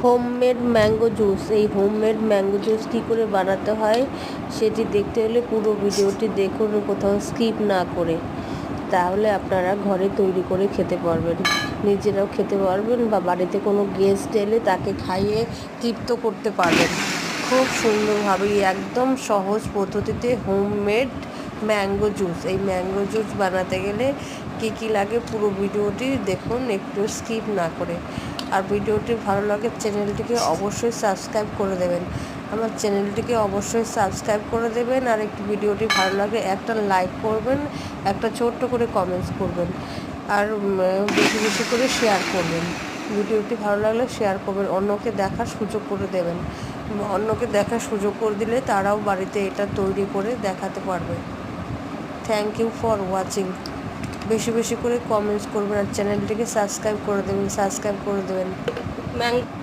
Homemade mango juice. এই homemade mango juice কী করে বানাতে হয় সেটি দেখতে হলে পুরো ভিডিওটি দেখুন, কোথাও স্কিপ না করে। তাহলে আপনারা ঘরে তৈরি করে খেতে পারবেন, নিজেরাও খেতে পারবেন বা বাড়িতে কোনো গেস্ট এলে তাকে খাইয়ে তৃপ্ত করতে পারবেন খুব সুন্দরভাবে। একদম সহজ পদ্ধতিতে হোমমেড ম্যাঙ্গো জুস। এই ম্যাঙ্গো জুস বানাতে গেলে কী কী লাগে পুরো ভিডিওটি দেখুন, একটু স্কিপ না করে। আর ভিডিওটি ভালো লাগে চ্যানেলটিকে অবশ্যই সাবস্ক্রাইব করে দেবেন, আমার চ্যানেলটিকে অবশ্যই সাবস্ক্রাইব করে দেবেন। আর একটু ভিডিওটি ভালো লাগে একটা লাইক করবেন, একটা ছোট্ট করে কমেন্টস করবেন, আর বেশি বেশি করে শেয়ার করবেন। ভিডিওটি ভালো লাগলে শেয়ার করবেন, অন্যকে দেখার সুযোগ করে দেবেন। অন্যকে দেখার সুযোগ করে দিলে তারাও বাড়িতে এটা তৈরি করে দেখাতে পারবে। Thank you for watching. বেশি বেশি করে কমেন্টস করবেন আর চ্যানেলটিকে সাবস্ক্রাইব করে দেবেন।